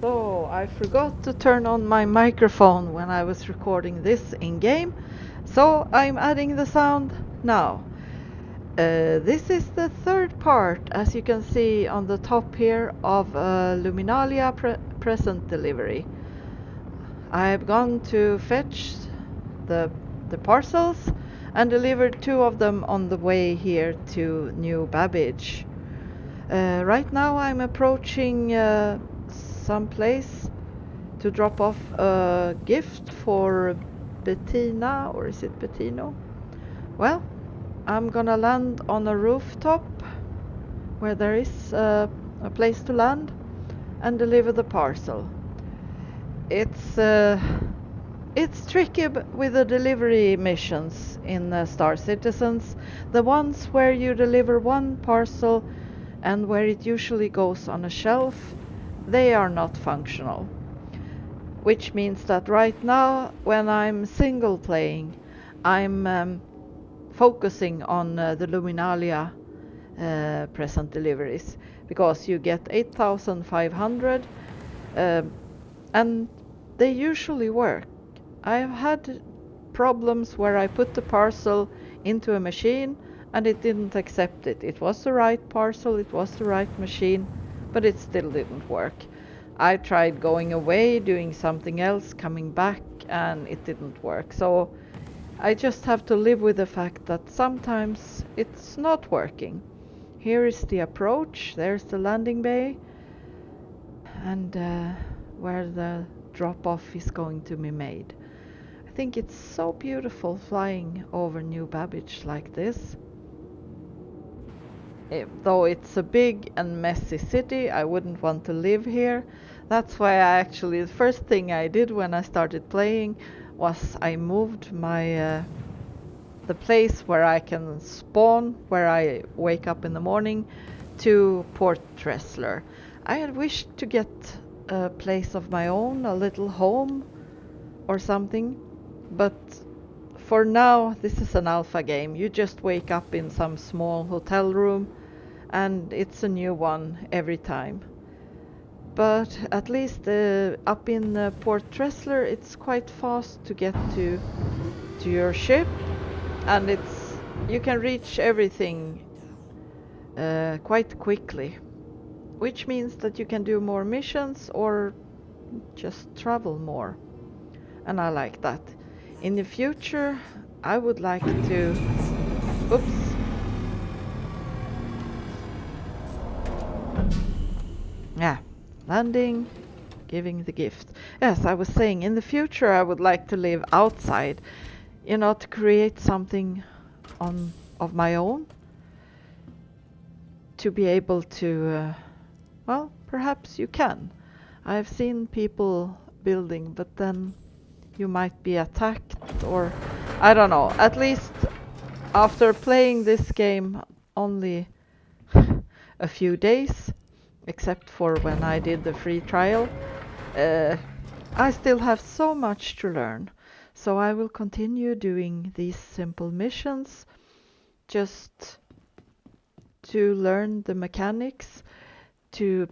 So I forgot to turn on my microphone when I was recording this in game, so I'm adding the sound now. This is the third part, as you can see on the top here, of Luminalia present delivery. I've gone to fetch the parcels and delivered two of them on the way here to New Babbage. Right now I'm approaching some place to drop off a gift for Bettina, or is it Bettino? Well, I'm gonna land on a rooftop where there is a place to land and deliver the parcel. It's tricky with the delivery missions in Star Citizens. The ones where you deliver one parcel and where it usually goes on a shelf, they are not functional. Which means that right now, when I'm single playing, I'm focusing on the Luminalia present deliveries, because you get 8,500 and they usually work. I've had problems where I put the parcel into a machine and it didn't accept it. It was the right parcel, it was the right machine, but it still didn't work. I tried going away, doing something else, coming back, and it didn't work. So I just have to live with the fact that sometimes it's not working. Here is the approach, there's the landing bay, and where the drop-off is going to be made. I think it's so beautiful flying over New Babbage like this. Though it's a big and messy city, I wouldn't want to live here. That's why the first thing I did when I started playing was I moved my the place where I can spawn, where I wake up in the morning, to Port Tressler. I had wished to get a place of my own, a little home or something, but for now this is an alpha game. You just wake up in some small hotel room and it's a new one every time. But at least up in Port Tressler it's quite fast to get to your ship, and you can reach everything quite quickly, which means that you can do more missions or just travel more, and I like that. In the future I would like to yeah, landing, giving the gift. Yes, I was saying in the future I would like to live outside, to create something of my own, to be able to well, perhaps you can. I've seen people building, but then you might be attacked, or I don't know. At least after playing this game only a few days, except for when I did the free trial, I still have so much to learn. So I will continue doing these simple missions just to learn the mechanics, to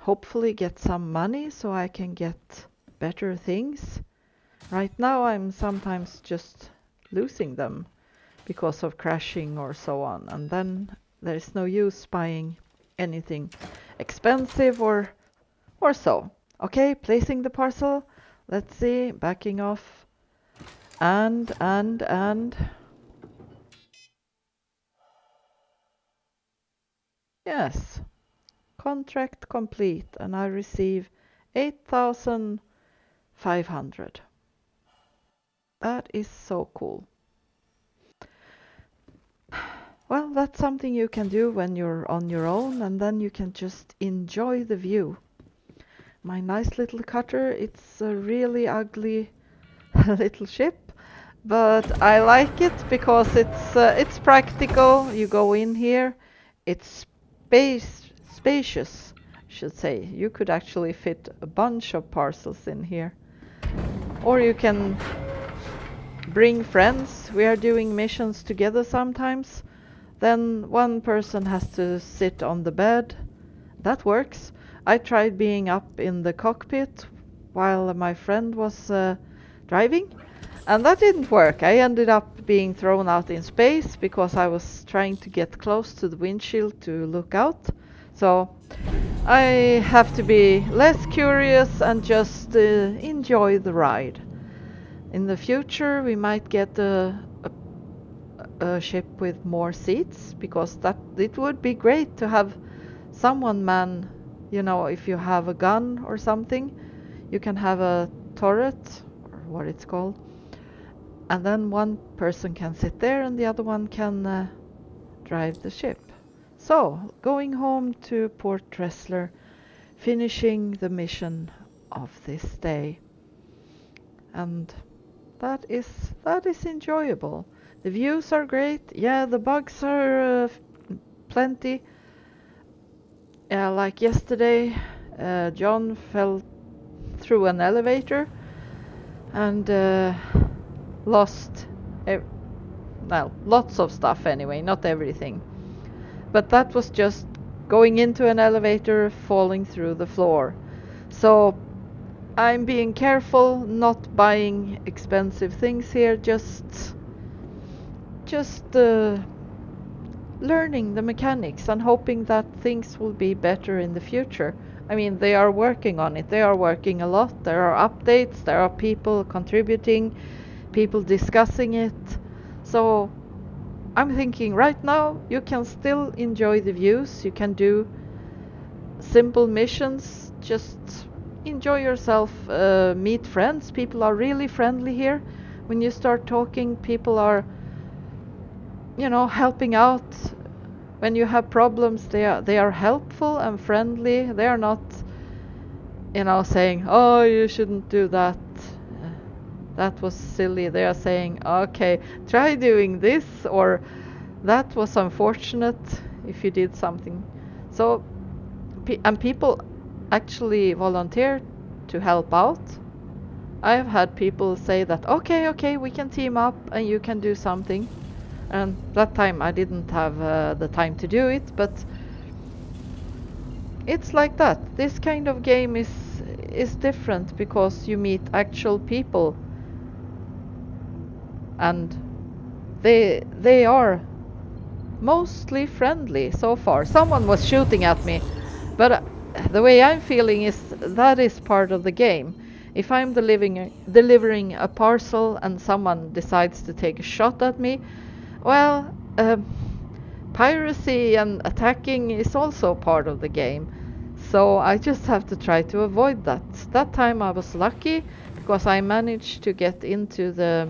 hopefully get some money so I can get better things. Right now I'm sometimes just losing them because of crashing or so on, and then there's no use buying anything expensive or so. Okay, placing the parcel. Let's see, backing off. And yes, contract complete, and I receive 8,500. That is so cool. Well, that's something you can do when you're on your own, and then you can just enjoy the view. My nice little cutter, it's a really ugly little ship, but I like it because it's practical. You go in here, it's spacious, I should say. You could actually fit a bunch of parcels in here. Or you can bring friends. We are doing missions together sometimes. Then one person has to sit on the bed. That works. I tried being up in the cockpit while my friend was driving, and that didn't work. I ended up being thrown out in space because I was trying to get close to the windshield to look out. So I have to be less curious and just enjoy the ride. In the future, we might get a ship with more seats because that it would be great to have someone man, you know, if you have a gun or something, you can have a turret or what it's called, and then one person can sit there and the other one can drive the ship. So, going home to Port Tressler, finishing the mission of this day. And that is enjoyable. The views are great. Yeah, the bugs are plenty. Yeah, like yesterday, John fell through an elevator and lost, ev- well, lots of stuff anyway, not everything. But that was just going into an elevator, falling through the floor. So I'm being careful, not buying expensive things here, just learning the mechanics and hoping that things will be better in the future. I mean, they are working on it. They are working a lot. There are updates, there are people contributing, people discussing it. So I'm thinking right now you can still enjoy the views. You can do simple missions. Just enjoy yourself, meet friends. People are really friendly here. When you start talking, people are, you know, helping out. When you have problems, they are helpful and friendly. They are not, you know, saying, "Oh, you shouldn't do that. Uh, that was silly." They are saying, "Okay, try doing this," or "That was unfortunate if you did something." So, and people actually volunteer to help out. I've had people say that, "Okay, okay, we can team up and you can do something." And that time I didn't have the time to do it, but it's like that. This kind of game is different because you meet actual people and they are mostly friendly so far. Someone was shooting at me, but the way I'm feeling is that is part of the game. If I'm delivering a parcel and someone decides to take a shot at me, well, piracy and attacking is also part of the game. So I just have to try to avoid that. That time I was lucky because I managed to get into the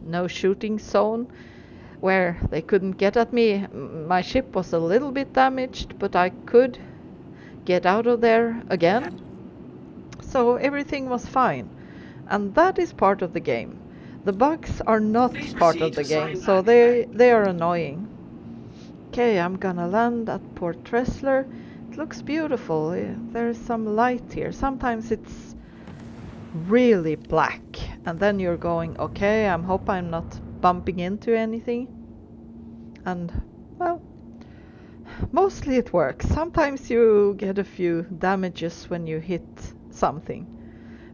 no shooting zone where they couldn't get at me. My ship was a little bit damaged, but I could get out of there again. So everything was fine. And that is part of the game. The bugs are not part of the game, so they are annoying. Okay, I'm gonna land at Port Tressler. It looks beautiful. There's some light here. Sometimes it's really black, and then you're going, okay, I hope I'm not bumping into anything. And, well, mostly it works. Sometimes you get a few damages when you hit something,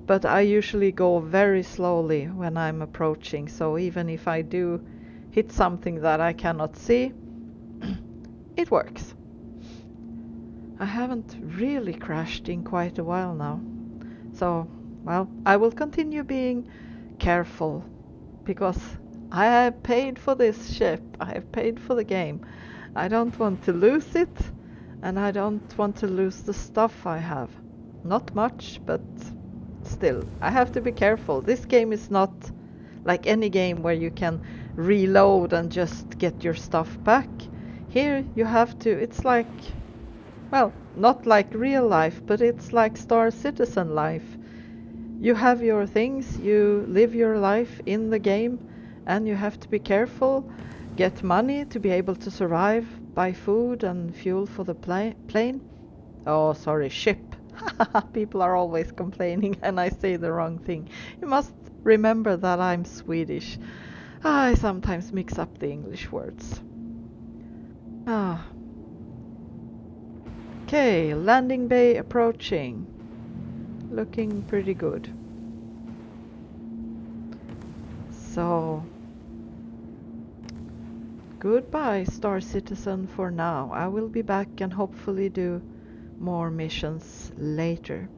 but I usually go very slowly when I'm approaching, so even if I do hit something that I cannot see, it works. I haven't really crashed in quite a while now. So, well, I will continue being careful because I have paid for this ship. I have paid for the game. I don't want to lose it, and I don't want to lose the stuff I have. Not much, but still, I have to be careful. This game is not like any game where you can reload and just get your stuff back. Here you have to, it's like, well, not like real life, but it's like Star Citizen life. You have your things, you live your life in the game, and you have to be careful, get money to be able to survive, buy food and fuel for the plane. Oh, sorry, ship. People are always complaining and I say the wrong thing. You must remember that I'm Swedish. I sometimes mix up the English words. Ah, Okay, landing bay approaching. Looking pretty good. So, goodbye, Star Citizen, for now. I will be back and hopefully do more missions later.